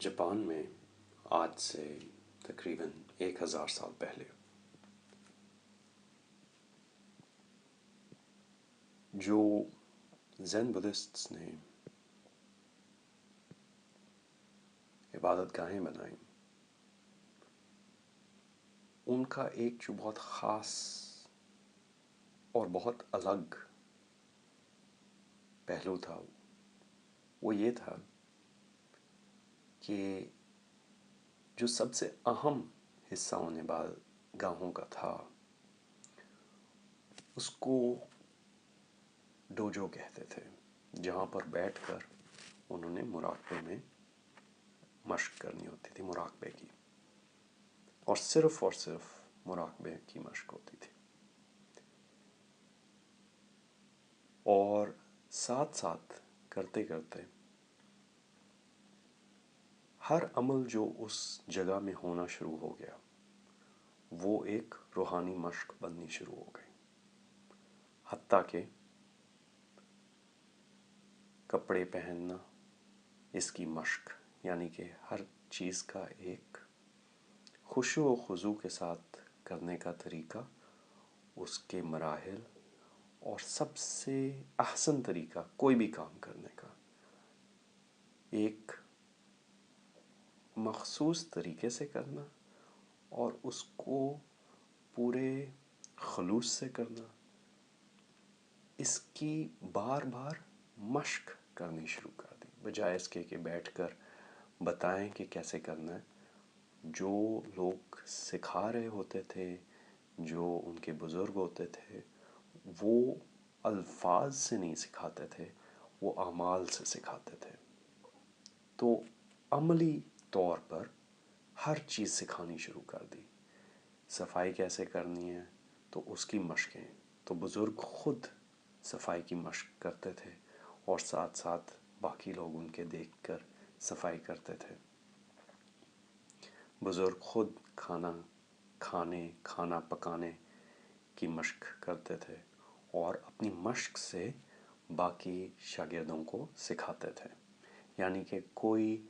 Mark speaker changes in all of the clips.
Speaker 1: Japan میں آج سے تقریباً 1000 سال پہلے جو زین بدھسٹس نے عبادت گاہیں بنائیں، ان کا ایک جو بہت خاص اور بہت الگ پہلو تھا وہ یہ تھا کہ جو سب سے اہم حصہ ان عبادت گاہوں کا تھا اس کو ڈوجو کہتے تھے، جہاں پر بیٹھ کر انہوں نے مراقبے میں مشق کرنی ہوتی تھی، مراقبے کی، اور صرف مراقبے کی مشق ہوتی تھی، اور ساتھ ساتھ کرتے کرتے ہر عمل جو اس جگہ میں ہونا شروع ہو گیا وہ ایک روحانی مشق بننی شروع ہو گئی، حتیٰ کہ کپڑے پہننا اس کی مشق، یعنی کہ ہر چیز کا ایک خشوع و خضوع کے ساتھ کرنے کا طریقہ، اس کے مراحل، اور سب سے احسن طریقہ کوئی بھی کام کرنے کا ایک مخصوص طریقے سے کرنا، اور اس کو پورے خلوص سے کرنا، اس کی بار بار مشق کرنی شروع کر دی، بجائے اس کے کہ بیٹھ کر بتائیں کہ کیسے کرنا ہے۔ جو لوگ سکھا رہے ہوتے تھے، جو ان کے بزرگ ہوتے تھے، وہ الفاظ سے نہیں سکھاتے تھے، وہ اعمال سے سکھاتے تھے، تو عملی طور پر ہر چیز سکھانی شروع کر دی۔ صفائی کیسے کرنی ہے تو اس کی مشقیں، تو بزرگ خود صفائی کی مشق کرتے تھے اور ساتھ ساتھ باقی لوگ ان کے دیکھ کر صفائی کرتے تھے۔ بزرگ خود کھانا پکانے کی مشق کرتے تھے اور اپنی مشق سے باقی شاگردوں کو سکھاتے تھے، یعنی کہ کوئی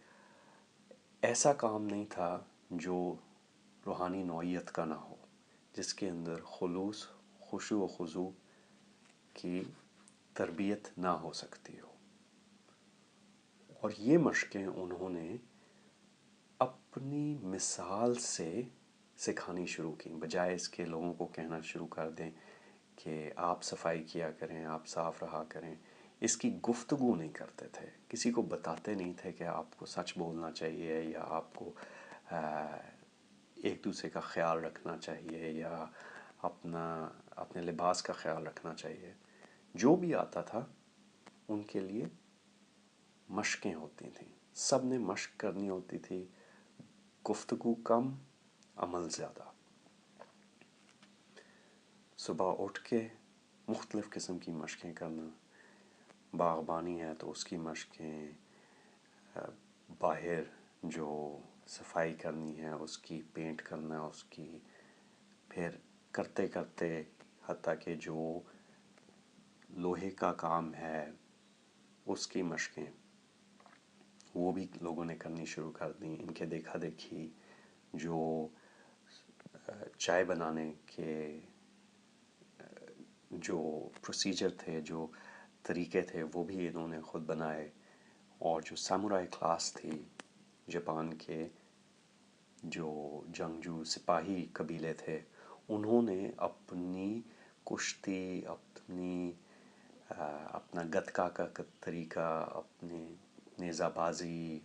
Speaker 1: ایسا کام نہیں تھا جو روحانی نوعیت کا نہ ہو، جس کے اندر خلوص، خشوع و خضوع کی تربیت نہ ہو سکتی ہو۔ اور یہ مشقیں انہوں نے اپنی مثال سے سکھانی شروع کی، بجائے اس کے لوگوں کو کہنا شروع کر دیں کہ آپ صفائی کیا کریں، آپ صاف رہا کریں۔ اس کی گفتگو نہیں کرتے تھے، کسی کو بتاتے نہیں تھے کہ آپ کو سچ بولنا چاہیے، یا آپ کو ایک دوسرے کا خیال رکھنا چاہیے، یا اپنے لباس کا خیال رکھنا چاہیے۔ جو بھی آتا تھا ان کے لیے مشقیں ہوتی تھیں، سب نے مشق کرنی ہوتی تھی، گفتگو کم، عمل زیادہ۔ صبح اٹھ کے مختلف قسم کی مشقیں کرنا، باغبانی ہے تو اس کی مشقیں، باہر جو صفائی کرنی ہے اس کی، پینٹ کرنا اس کی، پھر کرتے کرتے حتیٰ کہ جو لوہے کا کام ہے اس کی مشقیں وہ بھی لوگوں نے کرنی شروع کر دیں۔ ان کے دیکھا دیکھی جو چائے بنانے کے جو پروسیجر تھے، جو طریقے تھے، وہ بھی انہوں نے خود بنائے۔ اور جو سامورائی کلاس تھی جاپان کے، جو جنگجو سپاہی قبیلے تھے، انہوں نے اپنی کشتی، اپنا گتکا کا طریقہ، اپنے نیزہ بازی،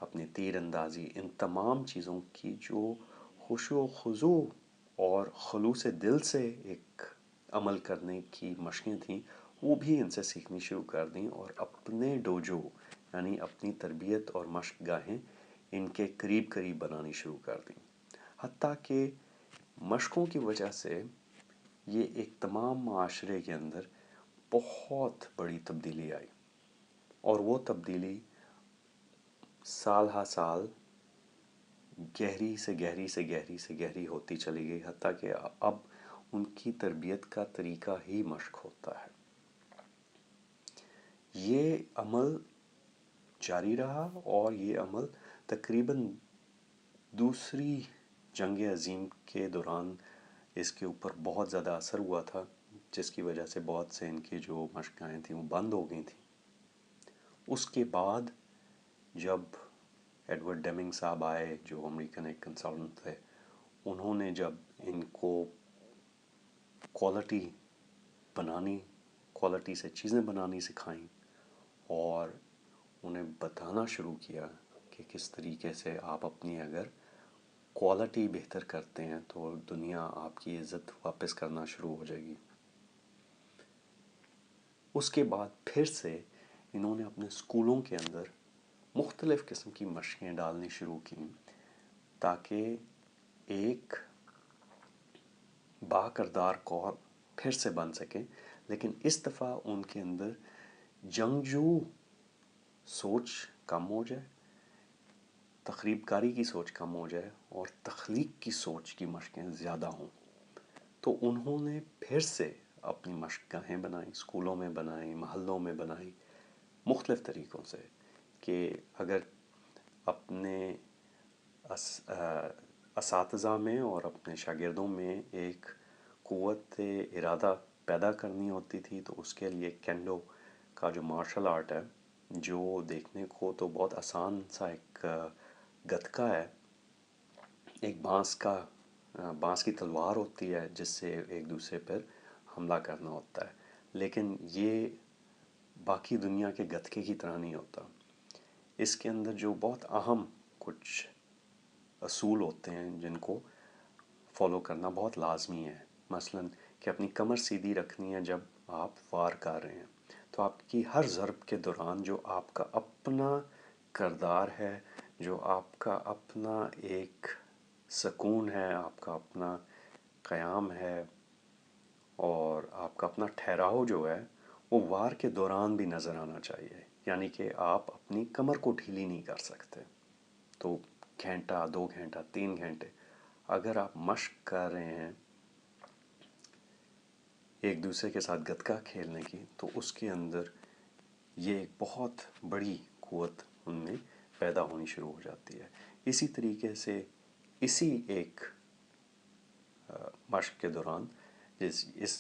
Speaker 1: اپنی تیر اندازی، ان تمام چیزوں کی جو خشوع و خضوع اور خلوص دل سے ایک عمل کرنے کی مشقیں تھیں، وہ بھی ان سے سیکھنی شروع کر دیں، اور اپنے ڈوجو یعنی اپنی تربیت اور مشق گاہیں ان کے قریب قریب بنانی شروع کر دیں۔ حتیٰ کہ مشقوں کی وجہ سے یہ ایک تمام معاشرے کے اندر بہت بڑی تبدیلی آئی، اور وہ تبدیلی سال ہا سال گہری سے گہری سے گہری سے گہری ہوتی چلی گئی، حتیٰ کہ اب ان کی تربیت کا طریقہ ہی مشق ہوتا ہے۔ یہ عمل جاری رہا، اور یہ عمل تقریباً دوسری جنگ عظیم کے دوران اس کے اوپر بہت زیادہ اثر ہوا تھا، جس کی وجہ سے بہت سے ان کی جو مشقیں تھیں وہ بند ہو گئی تھیں۔ اس کے بعد جب ایڈورڈ ڈیمنگ صاحب آئے، جو امریکن ایک کنسلٹنٹ تھے، انہوں نے جب ان کو کوالٹی سے چیزیں بنانی سکھائیں اور انہیں بتانا شروع کیا کہ کس طریقے سے آپ اپنی اگر کوالٹی بہتر کرتے ہیں تو دنیا آپ کی عزت واپس کرنا شروع ہو جائے گی، اس کے بعد پھر سے انہوں نے اپنے اسکولوں کے اندر مختلف قسم کی مشقیں ڈالنی شروع کیں تاکہ ایک با کردار کور پھر سے بن سکیں، لیکن اس دفعہ ان کے اندر جنگجو سوچ کم ہو جائے، تخریب کاری کی سوچ کم ہو جائے، اور تخلیق کی سوچ کی مشقیں زیادہ ہوں۔ تو انہوں نے پھر سے اپنی مشق گاہیں بنائیں، اسکولوں میں بنائیں، محلوں میں بنائیں، مختلف طریقوں سے، کہ اگر اپنے اساتذہ میں اور اپنے شاگردوں میں ایک قوت ارادہ پیدا کرنی ہوتی تھی تو اس کے لیے کینڈو کا جو مارشل آرٹ ہے، جو دیکھنے کو تو بہت آسان سا ایک گتکا ہے، ایک بانس کی تلوار ہوتی ہے جس سے ایک دوسرے پر حملہ کرنا ہوتا ہے، لیکن یہ باقی دنیا کے گتکے کی طرح نہیں ہوتا۔ اس کے اندر جو بہت اہم کچھ اصول ہوتے ہیں جن کو فالو کرنا بہت لازمی ہے، مثلا کہ اپنی کمر سیدھی رکھنی ہے جب آپ وار کر رہے ہیں، تو آپ کی ہر ضرب کے دوران جو آپ کا اپنا کردار ہے، جو آپ کا اپنا ایک سکون ہے، آپ کا اپنا قیام ہے، اور آپ کا اپنا ٹھہراؤ جو ہے وہ وار کے دوران بھی نظر آنا چاہیے، یعنی کہ آپ اپنی کمر کو ڈھیلی نہیں کر سکتے۔ تو گھنٹہ، 2 گھنٹہ، 3 گھنٹے اگر آپ مشق کر رہے ہیں ایک دوسرے کے ساتھ گتکا کھیلنے کی، تو اس کے اندر یہ ایک بہت بڑی قوت ان میں پیدا ہونی شروع ہو جاتی ہے۔ اسی طریقے سے اسی ایک مشق کے دوران اس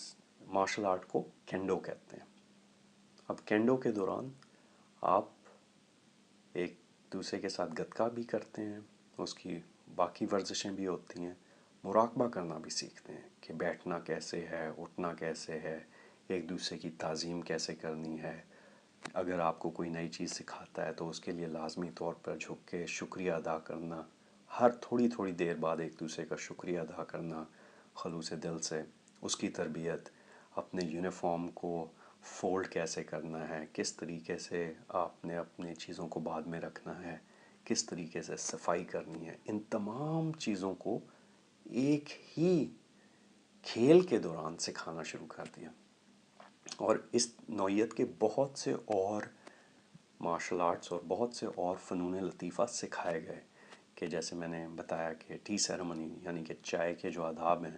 Speaker 1: مارشل آرٹ کو کینڈو کہتے ہیں۔ اب کینڈو کے دوران آپ ایک دوسرے کے ساتھ گتکا بھی کرتے ہیں، اس کی باقی ورزشیں بھی ہوتی ہیں، مراقبہ کرنا بھی سیکھتے ہیں کہ بیٹھنا کیسے ہے، اٹھنا کیسے ہے، ایک دوسرے کی تعظیم کیسے کرنی ہے۔ اگر آپ کو کوئی نئی چیز سکھاتا ہے تو اس کے لیے لازمی طور پر جھک کے شکریہ ادا کرنا، ہر تھوڑی تھوڑی دیر بعد ایک دوسرے کا شکریہ ادا کرنا خلوص دل سے، اس کی تربیت، اپنے یونیفارم کو فولڈ کیسے کرنا ہے، کس طریقے سے آپ نے اپنی چیزوں کو بعد میں رکھنا ہے، کس طریقے سے صفائی کرنی ہے، ان تمام چیزوں کو ایک ہی کھیل کے دوران سکھانا شروع کر دیا۔ اور اس نوعیت کے بہت سے اور مارشل آرٹس اور بہت سے اور فنون لطیفہ سکھائے گئے، کہ جیسے میں نے بتایا کہ ٹی سیرمنی یعنی کہ چائے کے جو آداب ہیں،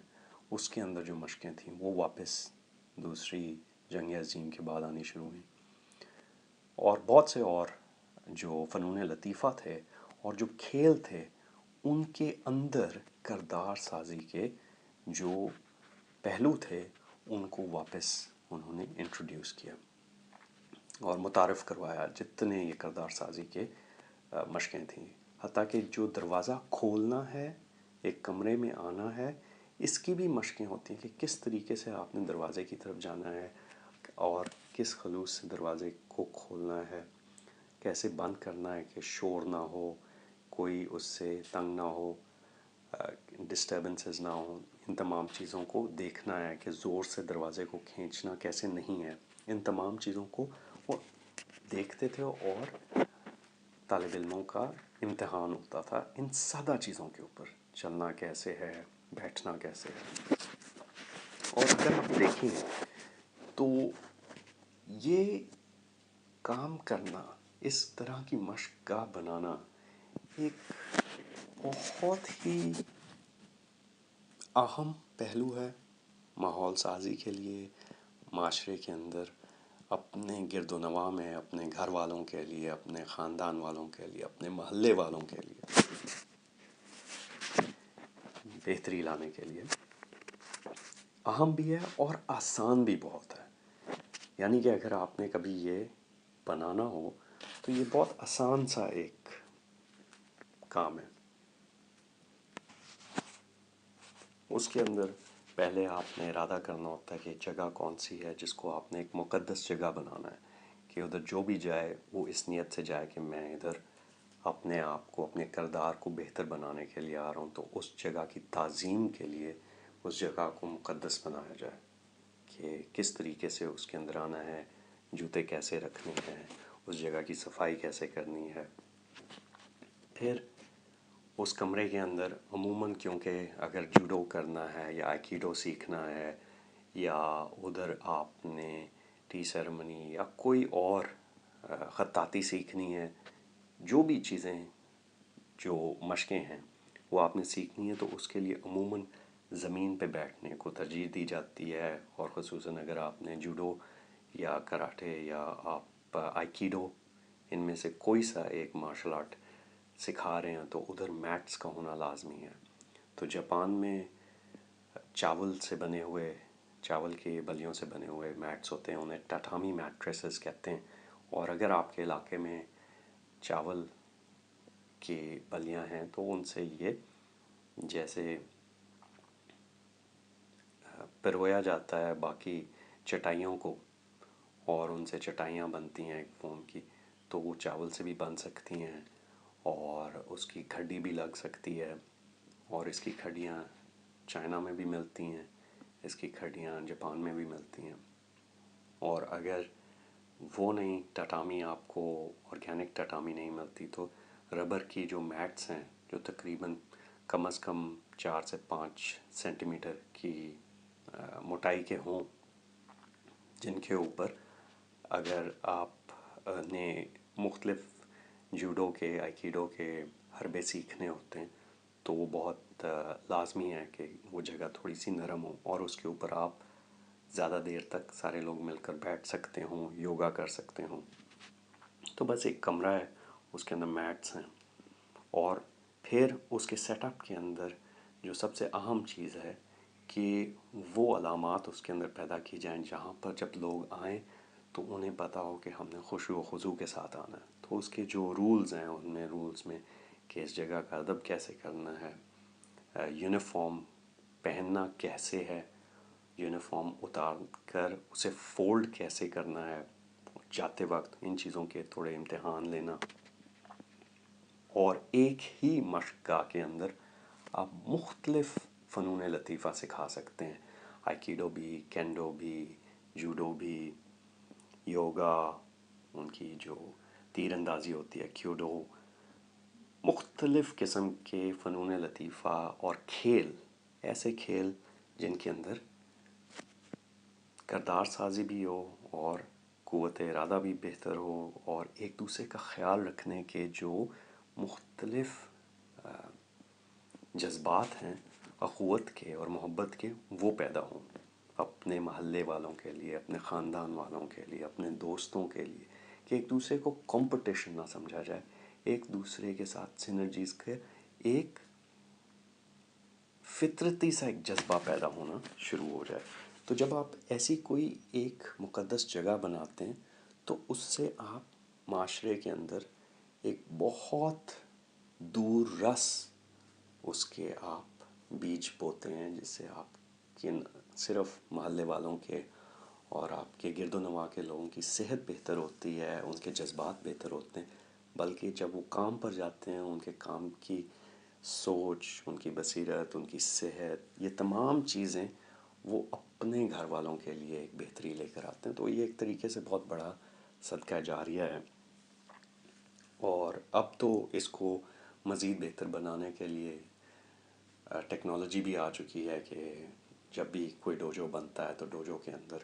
Speaker 1: اس کے اندر جو مشقیں تھیں وہ واپس دوسری جنگ عظیم کے بعد آنی شروع ہوئیں، اور بہت سے اور جو فنون لطیفہ تھے اور جو کھیل تھے ان کے اندر کردار سازی کے جو پہلو تھے ان کو واپس انہوں نے انٹروڈیوس کیا اور متعارف کروایا، جتنے یہ کردار سازی کے مشقیں تھیں، حتیٰ کہ جو دروازہ کھولنا ہے، ایک کمرے میں آنا ہے، اس کی بھی مشقیں ہوتی ہیں کہ کس طریقے سے آپ نے دروازے کی طرف جانا ہے اور کس خلوص سے دروازے کو کھولنا ہے، کیسے بند کرنا ہے کہ شور نہ ہو، کوئی اس سے تنگ نہ ہو، ڈسٹربنسز نہ ہوں۔ ان تمام چیزوں کو دیکھنا ہے کہ زور سے دروازے کو کھینچنا کیسے نہیں ہے، ان تمام چیزوں کو وہ دیکھتے تھے، اور طالب علموں کا امتحان ہوتا تھا ان سادہ چیزوں کے اوپر، چلنا کیسے ہے، بیٹھنا کیسے ہے۔ اور اگر آپ دیکھیں تو یہ کام کرنا، اس طرح کی مشق گاہ بنانا ایک بہت ہی اہم پہلو ہے ماحول سازی کے لیے، معاشرے کے اندر اپنے گرد و نواح میں اپنے گھر والوں کے لیے، اپنے خاندان والوں کے لیے، اپنے محلے والوں کے لیے بہتری لانے کے لیے اہم بھی ہے اور آسان بھی بہت ہے. یعنی کہ اگر آپ نے کبھی یہ بنانا ہو تو یہ بہت آسان سا ایک کام ہے. اس کے اندر پہلے آپ نے ارادہ کرنا ہوتا ہے کہ جگہ کون سی ہے جس کو آپ نے ایک مقدس جگہ بنانا ہے، کہ ادھر جو بھی جائے وہ اس نیت سے جائے کہ میں ادھر اپنے آپ کو، اپنے کردار کو بہتر بنانے کے لیے آ رہا ہوں. تو اس جگہ کی تعظیم کے لیے اس جگہ کو مقدس بنایا جائے کہ کس طریقے سے اس کے اندر آنا ہے، جوتے کیسے رکھنے ہیں، اس جگہ کی صفائی کیسے کرنی ہے. پھر اس کمرے کے اندر عموماً کیونکہ اگر جوڈو کرنا ہے یا aikido سیکھنا ہے یا ادھر آپ نے ٹی سیرمنی یا کوئی اور خطاطی سیکھنی ہے، جو بھی چیزیں جو مشقیں ہیں وہ آپ نے سیکھنی ہے، تو اس کے لیے عموماً زمین پہ بیٹھنے کو ترجیح دی جاتی ہے. اور خصوصاً اگر آپ نے جوڈو یا کراٹے یا آپ aikido ان میں سے کوئی سا ایک مارشل آرٹ سکھا رہے ہیں تو ادھر میٹس کا ہونا لازمی ہے. تو جاپان میں چاول سے بنے ہوئے، چاول کے بلیوں سے بنے ہوئے میٹس ہوتے ہیں، انہیں ٹاٹامی میٹریسز کہتے ہیں. اور اگر آپ کے علاقے میں چاول کی بلیاں ہیں تو ان سے یہ جیسے پرویا جاتا ہے باقی چٹائیوں کو، اور ان سے چٹائیاں بنتی ہیں ایک فوم کی، تو وہ چاول سے بھی بن سکتی ہیں اور اس کی کھڈی بھی لگ سکتی ہے. اور اس کی کھڈیاں چائنا میں بھی ملتی ہیں، اس کی کھڈیاں جاپان میں بھی ملتی ہیں. اور اگر وہ نہیں، ٹاٹامی آپ کو آرگینک ٹاٹامی نہیں ملتی، تو ربر کی جو میٹس ہیں جو تقریباً کم از کم 4 سے 5 سینٹی میٹر کی موٹائی کے ہوں، جن کے اوپر اگر آپ نے مختلف جوڈو کے، aikido کے حربے سیکھنے ہوتے ہیں تو وہ بہت لازمی ہے کہ وہ جگہ تھوڑی سی نرم ہو اور اس کے اوپر آپ زیادہ دیر تک سارے لوگ مل کر بیٹھ سکتے ہوں، یوگا کر سکتے ہوں. تو بس ایک کمرہ ہے، اس کے اندر میٹس ہیں، اور پھر اس کے سیٹ اپ کے اندر جو سب سے اہم چیز ہے کہ وہ علامات اس کے اندر پیدا کی جائیں جہاں پر جب لوگ آئیں تو انہیں پتہ ہو کہ ہم نے خشوع و خضوع کے ساتھ آنا ہے. تو اس کے جو رولز ہیں ان میں رولز میں کہ اس جگہ کا ادب کیسے کرنا ہے، یونیفارم پہننا کیسے ہے، یونیفارم اتار کر اسے فولڈ کیسے کرنا ہے جاتے وقت، ان چیزوں کے تھوڑے امتحان لینا. اور ایک ہی مشق گاہ کے اندر آپ مختلف فنون لطیفہ سکھا سکتے ہیں، aikido بھی، کینڈو بھی، جوڈو بھی، یوگا، ان کی جو تیر اندازی ہوتی ہے کیوڈو، مختلف قسم کے فنون لطیفہ اور کھیل، ایسے کھیل جن کے اندر کردار سازی بھی ہو اور قوت ارادہ بھی بہتر ہو، اور ایک دوسرے کا خیال رکھنے کے جو مختلف جذبات ہیں اخوت کے اور محبت کے، وہ پیدا ہوں اپنے محلے والوں کے لیے، اپنے خاندان والوں کے لیے، اپنے دوستوں کے لیے، کہ ایک دوسرے کو کمپٹیشن نہ سمجھا جائے، ایک دوسرے کے ساتھ سینرجیز کے ایک فطرتی سا ایک جذبہ پیدا ہونا شروع ہو جائے. تو جب آپ ایسی کوئی ایک مقدس جگہ بناتے ہیں تو اس سے آپ معاشرے کے اندر ایک بہت دور رس اس کے آپ بیج بوتے ہیں، جس سے آپ کے صرف محلے والوں کے اور آپ کے گرد و نواح کے لوگوں کی صحت بہتر ہوتی ہے، ان کے جذبات بہتر ہوتے ہیں، بلکہ جب وہ کام پر جاتے ہیں ان کے کام کی سوچ، ان کی بصیرت، ان کی صحت، یہ تمام چیزیں وہ اپنے گھر والوں کے لیے ایک بہتری لے کر آتے ہیں. تو یہ ایک طریقے سے بہت بڑا صدقہ جاریہ ہے. اور اب تو اس کو مزید بہتر بنانے کے لیے ٹیکنالوجی بھی آ چکی ہے کہ جب بھی کوئی ڈوجو بنتا ہے تو ڈوجو کے اندر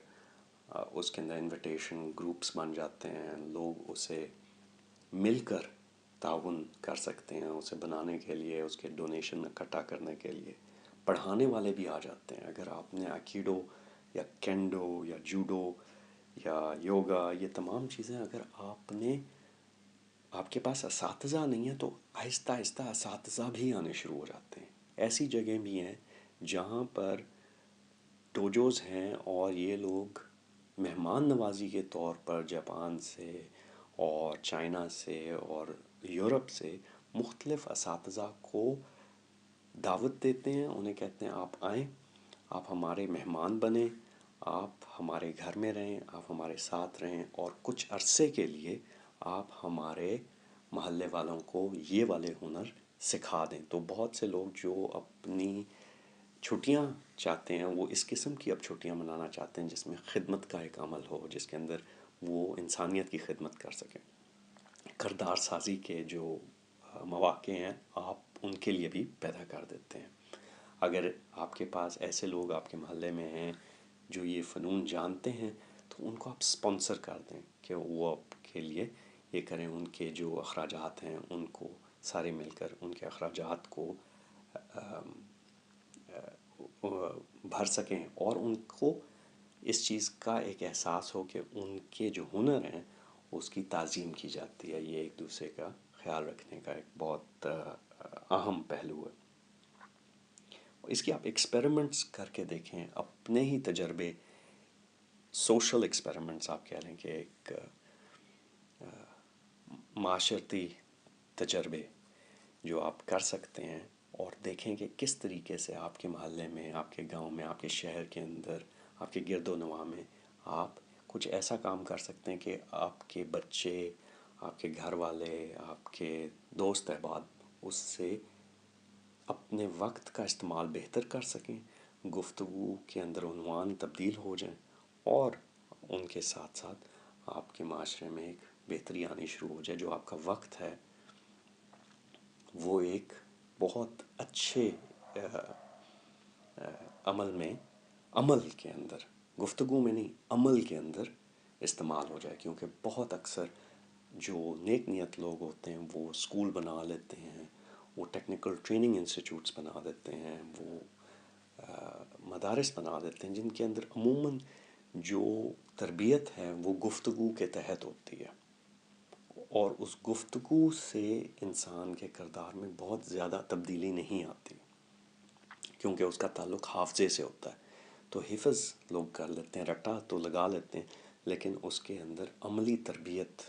Speaker 1: اس کے اندر انویٹیشن گروپس بن جاتے ہیں، لوگ اسے مل کر تعاون کر سکتے ہیں اسے بنانے کے لیے، اس کے ڈونیشن اکٹھا کرنے کے لیے. پڑھانے والے بھی آ جاتے ہیں. اگر آپ نے aikido یا کینڈو یا جوڈو یا یوگا، یہ تمام چیزیں اگر آپ کے پاس اساتذہ نہیں ہیں تو آہستہ آہستہ اساتذہ بھی آنے شروع ہو جاتے ہیں. ایسی جگہیں بھی ہیں جہاں پر ڈوجوز ہیں اور یہ لوگ مہمان نوازی کے طور پر جاپان سے اور چائنا سے اور یورپ سے مختلف اساتذہ کو دعوت دیتے ہیں. انہیں کہتے ہیں آپ آئیں، آپ ہمارے مہمان بنیں، آپ ہمارے گھر میں رہیں، آپ ہمارے ساتھ رہیں اور کچھ عرصے کے لیے آپ ہمارے محلے والوں کو یہ والے ہنر سکھا دیں. تو بہت سے لوگ جو اپنی چھٹیاں چاہتے ہیں وہ اس قسم کی اب چھٹیاں منانا چاہتے ہیں جس میں خدمت کا ایک عمل ہو، جس کے اندر وہ انسانیت کی خدمت کر سکیں. کردار سازی کے جو مواقع ہیں آپ ان کے لیے بھی پیدا کر دیتے ہیں. اگر آپ کے پاس ایسے لوگ آپ کے محلے میں ہیں جو یہ فنون جانتے ہیں تو ان کو آپ سپانسر کر دیں کہ وہ آپ کے لیے یہ کریں. ان کے جو اخراجات ہیں ان کو سارے مل کر ان کے اخراجات کو بھر سکیں اور ان کو اس چیز کا ایک احساس ہو کہ ان کے جو ہنر ہیں اس کی تعظیم کی جاتی ہے. یہ ایک دوسرے کا خیال رکھنے کا ایک بہت اہم پہلو ہے. اس کی آپ ایکسپیریمنٹس کر کے دیکھیں، اپنے ہی تجربے، سوشل ایکسپیریمنٹس آپ کہہ لیں کہ ایک معاشرتی تجربے جو آپ کر سکتے ہیں اور دیکھیں کہ کس طریقے سے آپ کے محلے میں، آپ کے گاؤں میں، آپ کے شہر کے اندر، آپ کے گرد و نواح میں آپ کچھ ایسا کام کر سکتے ہیں کہ آپ کے بچے، آپ کے گھر والے، آپ کے دوست احباب اس سے اپنے وقت کا استعمال بہتر کر سکیں، گفتگو کے اندر عنوان تبدیل ہو جائیں اور ان کے ساتھ ساتھ آپ کے معاشرے میں ایک بہتری آنی شروع ہو جائے. جو آپ کا وقت ہے وہ ایک بہت اچھے عمل کے اندر، گفتگو میں نہیں، عمل کے اندر استعمال ہو جائے. کیونکہ بہت اکثر جو نیک نیت لوگ ہوتے ہیں وہ اسکول بنا لیتے ہیں، وہ ٹیکنیکل ٹریننگ انسٹیٹیوٹس بنا دیتے ہیں، وہ مدارس بنا دیتے ہیں جن کے اندر عموماً جو تربیت ہے وہ گفتگو کے تحت ہوتی ہے اور اس گفتگو سے انسان کے کردار میں بہت زیادہ تبدیلی نہیں آتی کیونکہ اس کا تعلق حافظے سے ہوتا ہے. تو حفظ لوگ کر لیتے ہیں، رٹا تو لگا لیتے ہیں، لیکن اس کے اندر عملی تربیت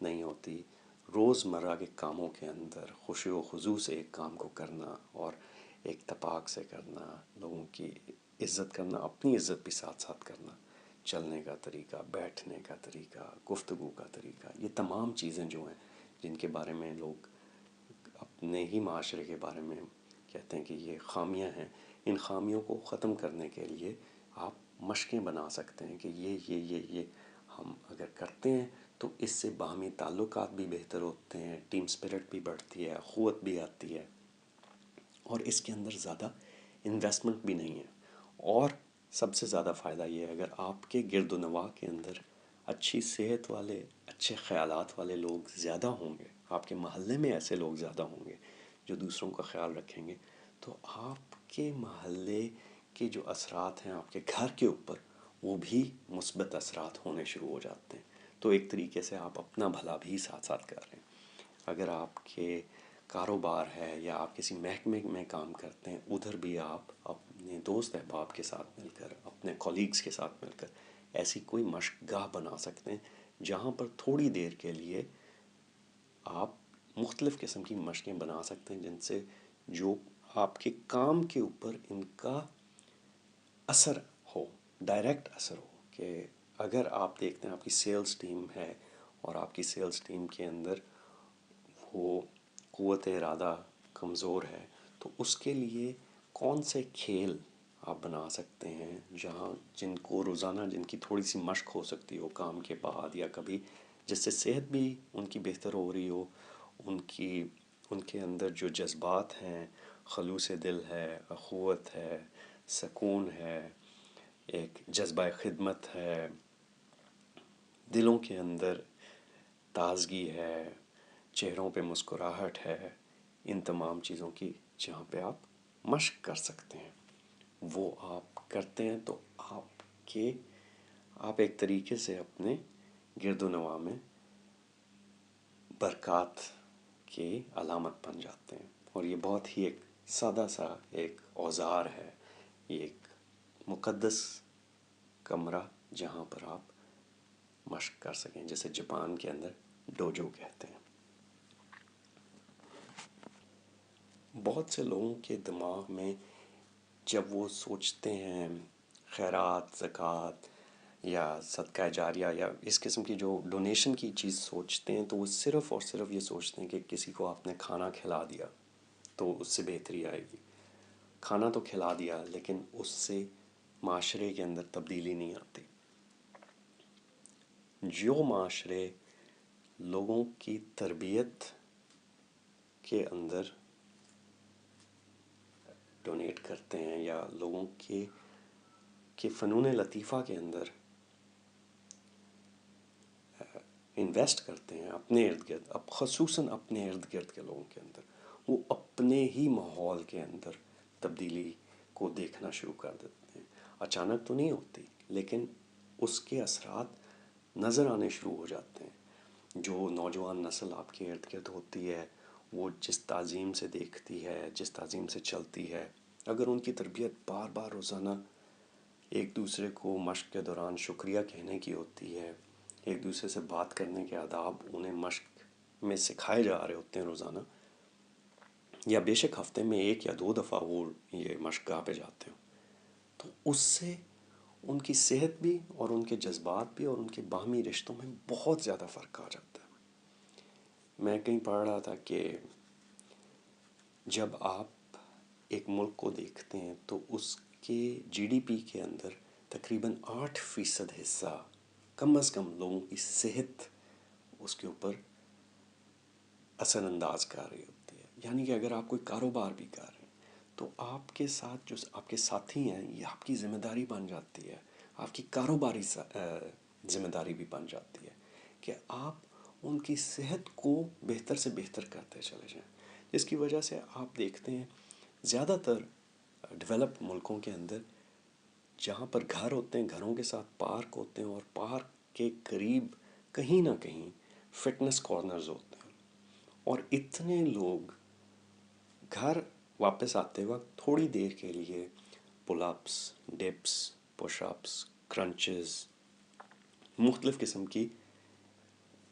Speaker 1: نہیں ہوتی. روزمرہ کے کاموں کے اندر خشوع و خضوع سے ایک کام کو کرنا اور ایک اتفاق سے کرنا، لوگوں کی عزت کرنا، اپنی عزت بھی ساتھ ساتھ کرنا، چلنے کا طریقہ، بیٹھنے کا طریقہ، گفتگو کا طریقہ، یہ تمام چیزیں جو ہیں جن کے بارے میں لوگ اپنے ہی معاشرے کے بارے میں کہتے ہیں کہ یہ خامیاں ہیں، ان خامیوں کو ختم کرنے کے لیے آپ مشقیں بنا سکتے ہیں کہ یہ ہم اگر کرتے ہیں تو اس سے باہمی تعلقات بھی بہتر ہوتے ہیں، ٹیم سپرٹ بھی بڑھتی ہے، قوت بھی آتی ہے اور اس کے اندر زیادہ انویسٹمنٹ بھی نہیں ہے. اور سب سے زیادہ فائدہ یہ ہے اگر آپ کے گرد و نواح کے اندر اچھی صحت والے، اچھے خیالات والے لوگ زیادہ ہوں گے، آپ کے محلے میں ایسے لوگ زیادہ ہوں گے جو دوسروں کا خیال رکھیں گے، تو آپ کے محلے کے جو اثرات ہیں آپ کے گھر کے اوپر وہ بھی مثبت اثرات ہونے شروع ہو جاتے ہیں. تو ایک طریقے سے آپ اپنا بھلا بھی ساتھ ساتھ کر رہے ہیں. اگر آپ کے کاروبار ہے یا آپ کسی محکمے میں کام کرتے ہیں، ادھر بھی آپ اپنے دوست احباب کے ساتھ مل کر، اپنے کولیگز کے ساتھ مل کر ایسی کوئی مشق گاہ بنا سکتے ہیں جہاں پر تھوڑی دیر کے لیے آپ مختلف قسم کی مشقیں بنا سکتے ہیں جن سے جو آپ کے کام کے اوپر ان کا اثر ہو، ڈائریکٹ اثر ہو. کہ اگر آپ دیکھتے ہیں آپ کی سیلز ٹیم ہے اور آپ کی سیلز ٹیم کے اندر وہ قوت ارادہ کمزور ہے تو اس کے لیے کون سے کھیل آپ بنا سکتے ہیں جہاں جن کو روزانہ جن کی تھوڑی سی مشق ہو سکتی ہو کام کے بعد یا کبھی، جس سے صحت بھی ان کی بہتر ہو رہی ہو، ان کے اندر جو جذبات ہیں، خلوص دل ہے، اخوت ہے، سکون ہے، ایک جذبہ خدمت ہے، دلوں کے اندر تازگی ہے، چہروں پہ مسکراہٹ ہے، ان تمام چیزوں کی جہاں پہ آپ مشق کر سکتے ہیں وہ آپ کرتے ہیں تو آپ کے آپ ایک طریقے سے اپنے گرد و نواح میں برکات کے علامت بن جاتے ہیں. اور یہ بہت ہی ایک سادہ سا ایک اوزار ہے، یہ ایک مقدس کمرہ جہاں پر آپ مشق کر سکیں، جسے جاپان کے اندر ڈوجو کہتے ہیں. بہت سے لوگوں کے دماغ میں جب وہ سوچتے ہیں خیرات، زکوٰۃ یا صدقہ جاریہ یا اس قسم کی جو ڈونیشن کی چیز سوچتے ہیں، تو وہ صرف اور صرف یہ سوچتے ہیں کہ کسی کو آپ نے کھانا کھلا دیا تو اس سے بہتری آئے گی. کھانا تو کھلا دیا لیکن اس سے معاشرے کے اندر تبدیلی نہیں آتی. جو معاشرے لوگوں کی تربیت کے اندر ڈونیٹ کرتے ہیں یا لوگوں کے فنون لطیفہ کے اندر انویسٹ کرتے ہیں اپنے ارد گرد، اب خصوصاً اپنے ارد گرد کے لوگوں کے اندر، وہ اپنے ہی ماحول کے اندر تبدیلی کو دیکھنا شروع کر دیتے ہیں. اچانک تو نہیں ہوتی لیکن اس کے اثرات نظر آنے شروع ہو جاتے ہیں. جو نوجوان نسل آپ کے ارد گرد ہوتی ہے، وہ جس تعظیم سے دیکھتی ہے، جس تعظیم سے چلتی ہے، اگر ان کی تربیت بار بار روزانہ ایک دوسرے کو مشق کے دوران شکریہ کہنے کی ہوتی ہے، ایک دوسرے سے بات کرنے کے آداب انہیں مشق میں سکھائے جا رہے ہوتے ہیں روزانہ، یا بے شک ہفتے میں 1 یا 2 دفعہ وہ یہ مشق گاہ پہ جاتے ہوں، تو اس سے ان کی صحت بھی اور ان کے جذبات بھی اور ان کے باہمی رشتوں میں بہت زیادہ فرق آ جاتا ہے. میں کہیں پڑھ رہا تھا کہ جب آپ ایک ملک کو دیکھتے ہیں تو اس کے جی ڈی پی کے اندر تقریباً 8% حصہ کم از کم لوگوں کی صحت اس کے اوپر اثر انداز کر رہی ہوتی ہے. یعنی کہ اگر آپ کوئی کاروبار بھی کر رہے ہیں تو آپ کے ساتھ جو آپ کے ساتھی ہیں یہ آپ کی ذمہ داری بن جاتی ہے، آپ کی کاروباری ذمہ داری بھی بن جاتی ہے کہ آپ ان کی صحت کو بہتر سے بہتر کرتے چلے جائیں. جس کی وجہ سے آپ دیکھتے ہیں زیادہ تر ڈیولپ ملکوں کے اندر جہاں پر گھر ہوتے ہیں، گھروں کے ساتھ پارک ہوتے ہیں، اور پارک کے قریب کہیں نہ کہیں فٹنس کارنرز ہوتے ہیں، اور اتنے لوگ گھر واپس آتے وقت تھوڑی دیر کے لیے pull ups, dips, push ups, کرنچز، مختلف قسم کی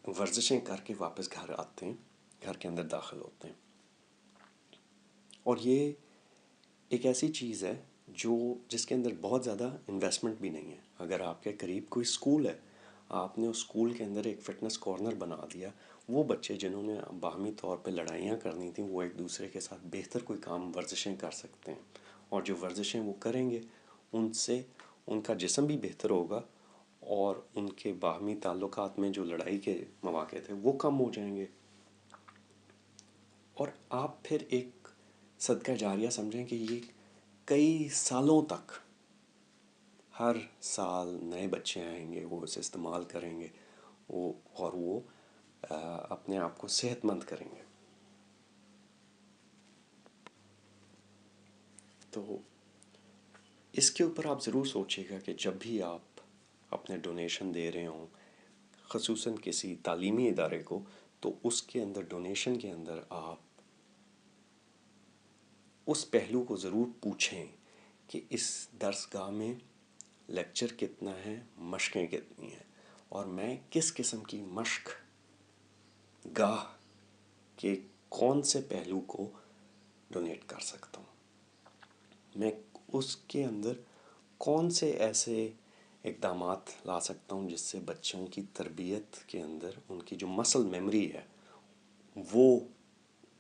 Speaker 1: ورزشیں کر کے واپس گھر آتے ہیں، گھر کے اندر داخل ہوتے ہیں. اور یہ ایک ایسی چیز ہے جس کے اندر بہت زیادہ انویسٹمنٹ بھی نہیں ہے. اگر آپ کے قریب کوئی اسکول ہے، آپ نے اس اسکول کے اندر ایک فٹنس کارنر بنا دیا، وہ بچے جنہوں نے باہمی طور پہ لڑائیاں کرنی تھیں وہ ایک دوسرے کے ساتھ بہتر کوئی کام ورزشیں کر سکتے ہیں، اور جو ورزشیں وہ کریں گے ان سے ان کا جسم بھی بہتر ہوگا اور ان کے باہمی تعلقات میں جو لڑائی کے مواقع تھے وہ کم ہو جائیں گے. اور آپ پھر ایک صدقہ جاریہ سمجھیں کہ یہ کئی سالوں تک ہر سال نئے بچے آئیں گے، وہ اسے استعمال کریں گے، اور وہ اپنے آپ کو صحت مند کریں گے. تو اس کے اوپر آپ ضرور سوچیے گا کہ جب بھی آپ اپنے ڈونیشن دے رہے ہوں، خصوصاً کسی تعلیمی ادارے کو، تو اس کے اندر ڈونیشن کے اندر آپ اس پہلو کو ضرور پوچھیں کہ اس درس گاہ میں لیکچر کتنا ہے، مشقیں کتنی ہیں، اور میں کس قسم کی مشق گاہ کے کون سے پہلو کو ڈونیٹ کر سکتا ہوں، میں اس کے اندر کون سے ایسے اقدامات لا سکتا ہوں جس سے بچوں کی تربیت کے اندر ان کی جو مسل میموری ہے وہ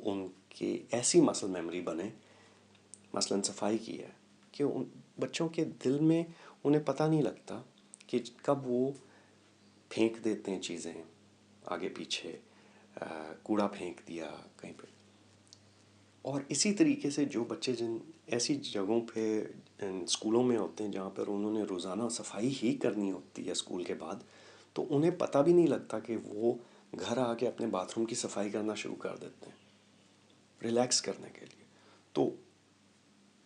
Speaker 1: ان کی ایسی مسل میموری بنے. مثلاً صفائی کی ہے کہ ان بچوں کے دل میں انہیں پتہ نہیں لگتا کہ کب وہ پھینک دیتے ہیں چیزیں آگے پیچھے، کوڑا پھینک دیا کہیں پہ. اور اسی طریقے سے جو بچے جن ایسی جگہوں پہ اسکولوں میں ہوتے ہیں جہاں پر انہوں نے روزانہ صفائی ہی کرنی ہوتی ہے اسکول کے بعد، تو انہیں پتہ بھی نہیں لگتا کہ وہ گھر آ کے اپنے باتھ روم کی صفائی کرنا شروع کر دیتے ہیں ریلیکس کرنے کے لیے. تو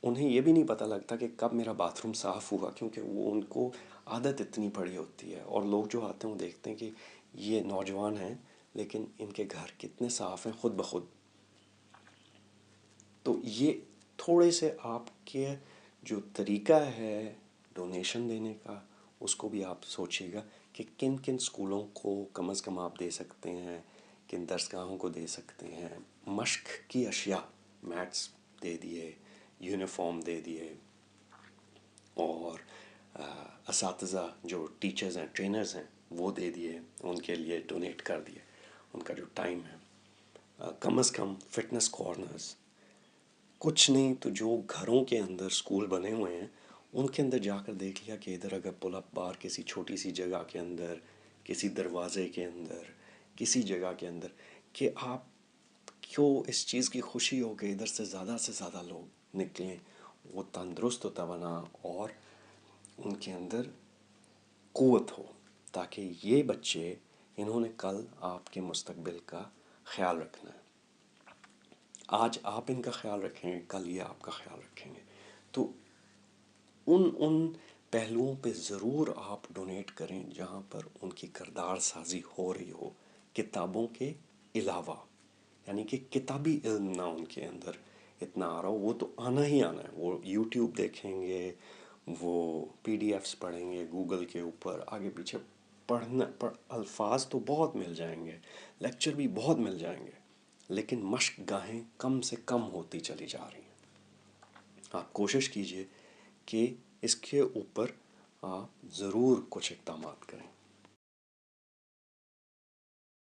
Speaker 1: انہیں یہ بھی نہیں پتہ لگتا کہ کب میرا باتھ روم صاف ہوا، کیونکہ وہ ان کو عادت اتنی پڑی ہوتی ہے. اور لوگ جو آتے ہیں وہ دیکھتے ہیں کہ یہ نوجوان ہیں لیکن ان کے گھر کتنے صاف ہیں خود بخود. تو یہ تھوڑے سے آپ کے جو طریقہ ہے ڈونیشن دینے کا، اس کو بھی آپ سوچیے گا کہ کن کن اسکولوں کو کم از کم آپ دے سکتے ہیں، کن درسگاہوں کو دے سکتے ہیں. مشق کی اشیاء، میٹس دے دیے، یونیفارم دے دیے، اور اساتذہ جو ٹیچرز ہیں، ٹرینرز ہیں، وہ دے دیے، ان کے لیے ڈونیٹ کر دیے ان کا جو ٹائم ہے. کم از کم فٹنس کارنرز، کچھ نہیں تو جو گھروں کے اندر اسکول بنے ہوئے ہیں ان کے اندر جا کر دیکھ لیا کہ ادھر اگر پل اپ بار کسی چھوٹی سی جگہ کے اندر، کسی دروازے کے اندر، کسی جگہ کے اندر، کہ آپ کیوں اس چیز کی خوشی ہو کہ ادھر سے زیادہ لوگ نکلیں، وہ تندرست و توانا اور ان کے اندر قوت ہو، تاکہ یہ بچے، انہوں نے کل آپ کے مستقبل کا خیال رکھنا ہے. آج آپ ان کا خیال رکھیں گے، کل یہ آپ کا خیال رکھیں گے. تو ان پہلوؤں پہ ضرور آپ ڈونیٹ کریں جہاں پر ان کی کردار سازی ہو رہی ہو، کتابوں کے علاوہ. یعنی کہ کتابی علم نہ ان کے اندر اتنا آ رہا ہو، وہ تو آنا ہی آنا ہے. وہ یوٹیوب دیکھیں گے، وہ پی ڈی ایفس پڑھیں گے گوگل کے اوپر، آگے پیچھے الفاظ تو بہت مل جائیں گے، لیکچر بھی بہت مل جائیں گے، لیکن مشق گاہیں کم سے کم ہوتی چلی جا رہی ہیں. آپ کوشش کیجئے کہ اس کے اوپر آپ ضرور کچھ اقدامات کریں.